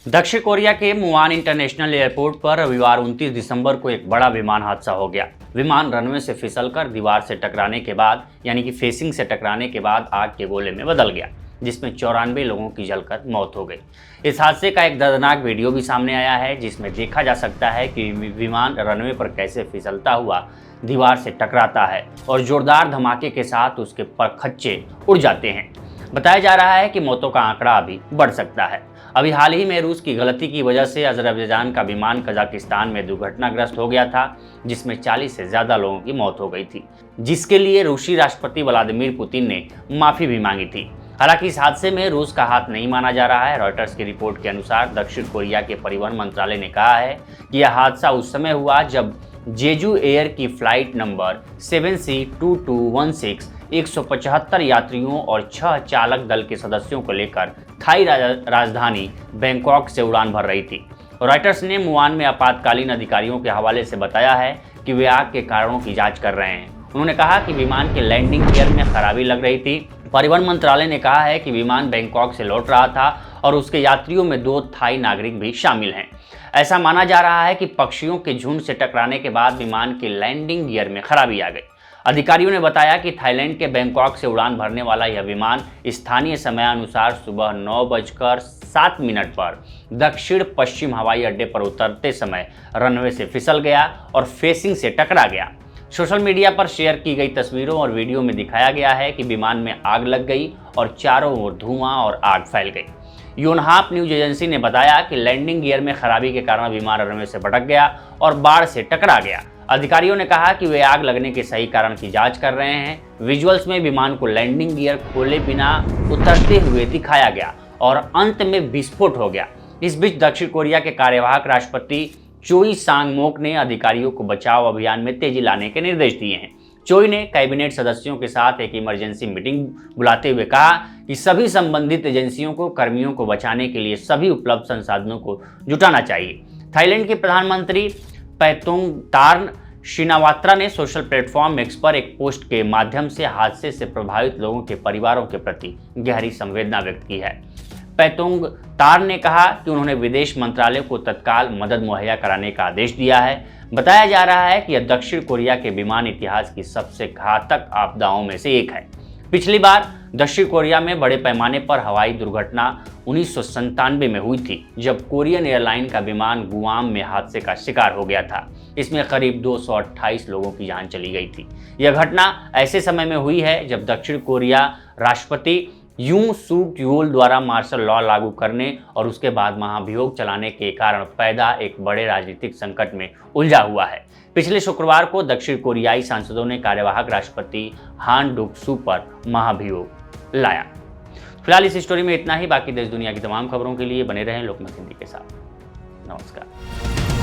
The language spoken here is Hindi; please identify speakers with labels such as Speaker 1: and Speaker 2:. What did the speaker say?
Speaker 1: दक्षिण कोरिया के मुआन इंटरनेशनल एयरपोर्ट पर रविवार 29 दिसंबर को एक बड़ा विमान हादसा हो गया। विमान रनवे से फिसलकर दीवार से टकराने के बाद यानी कि फेसिंग से टकराने के बाद आग के गोले में बदल गया, जिसमें 94 लोगों की जलकर मौत हो गई। इस हादसे का एक दर्दनाक वीडियो भी सामने आया है, जिसमें देखा जा सकता है कि विमान रनवे पर कैसे फिसलता हुआ दीवार से टकराता है और जोरदार धमाके के साथ उसके परखच्चे उड़ जाते हैं। बताया जा रहा है कि मौतों का आंकड़ा अभी बढ़ सकता है। अभी हाल ही में रूस की गलती की वजह से अजरबैजान का विमान कजाकिस्तान में दुर्घटनाग्रस्त हो गया था, जिसमें 40 से ज्यादा लोगों की मौत हो गई थी, जिसके लिए रूसी राष्ट्रपति व्लादिमीर पुतिन ने माफी भी मांगी थी। हालांकि इस हादसे में रूस का हाथ नहीं माना जा रहा है। रॉयटर्स की रिपोर्ट के अनुसार दक्षिण कोरिया के परिवहन मंत्रालय ने कहा है कि यह हादसा उस समय हुआ जब जेजू एयर की फ्लाइट नंबर 7C2216 175 यात्रियों और 6 चालक दल के सदस्यों को लेकर थाई राजधानी बैंकॉक से उड़ान भर रही थी। रॉयटर्स ने मुआन में आपातकालीन अधिकारियों के हवाले से बताया है कि वे आग के कारणों की जांच कर रहे हैं। उन्होंने कहा कि विमान के लैंडिंग गियर में खराबी लग रही थी। परिवहन मंत्रालय ने कहा है कि विमान बैंकॉक से लौट रहा था और उसके यात्रियों में 2 थाई नागरिक भी शामिल हैं। ऐसा माना जा रहा है कि पक्षियों के झुंड से टकराने के बाद विमान के लैंडिंग गियर में खराबी आ गई। अधिकारियों ने बताया कि थाईलैंड के बैंकॉक से उड़ान भरने वाला यह विमान स्थानीय समयानुसार सुबह 9:07 पर दक्षिण पश्चिम हवाई अड्डे पर उतरते समय रनवे से फिसल गया और फेसिंग से टकरा गया। सोशल मीडिया पर शेयर की गई तस्वीरों और वीडियो में दिखाया गया है कि विमान में आग लग गई और चारों ओर धुआं और आग फैल गई। योनहाप न्यूज एजेंसी ने बताया कि लैंडिंग गियर में खराबी के कारण विमान रनवे से भटक गया और बाढ़ से टकरा गया। अधिकारियों ने कहा कि वे आग लगने के सही कारण की जांच कर रहे हैं। विजुअल्स में विमान को लैंडिंग गियर खोले बिना उतरते हुए दिखाया गया और अंत में विस्फोट हो गया। इस बीच दक्षिण कोरिया के कार्यवाहक राष्ट्रपति चोई सांग मोक ने अधिकारियों को बचाव अभियान में तेजी लाने के निर्देश दिए हैं। चोई ने कैबिनेट सदस्यों के साथ एक इमरजेंसी मीटिंग बुलाते हुए कहा कि सभी संबंधित एजेंसियों को कर्मियों को बचाने के लिए सभी उपलब्ध संसाधनों को जुटाना चाहिए। थाईलैंड के प्रधानमंत्री पैतोंगतार्न शिनावात्रा ने सोशल प्लेटफॉर्म एक्स पर एक पोस्ट के माध्यम से हादसे से प्रभावित लोगों के परिवारों के प्रति गहरी संवेदना व्यक्त की है। पैतोंगतार्न ने कहा कि उन्होंने विदेश मंत्रालय को तत्काल मदद मुहैया कराने का आदेश दिया है। बताया जा रहा है कि यह दक्षिण कोरिया के विमान इतिहास की सबसे घातक आपदाओं में से एक है। पिछली बार दक्षिण कोरिया में बड़े पैमाने पर हवाई दुर्घटना 1997 में हुई थी, जब कोरियन एयरलाइन का विमान गुआम में हादसे का शिकार हो गया था। इसमें करीब 228 लोगों की जान चली गई थी। यह घटना ऐसे समय में हुई है जब दक्षिण कोरिया राष्ट्रपति यूं सूक यूल द्वारा मार्शल लॉ लागू करने और उसके बाद महाभियोग चलाने के कारण पैदा एक बड़े राजनीतिक संकट में उलझा हुआ है। पिछले शुक्रवार को दक्षिण कोरियाई सांसदों ने कार्यवाहक राष्ट्रपति हान डुक सू पर महाभियोग लाया। फिलहाल इस स्टोरी में इतना ही। बाकी देश दुनिया की तमाम खबरों के लिए बने रहें लोकमत हिंदी के साथ। नमस्कार।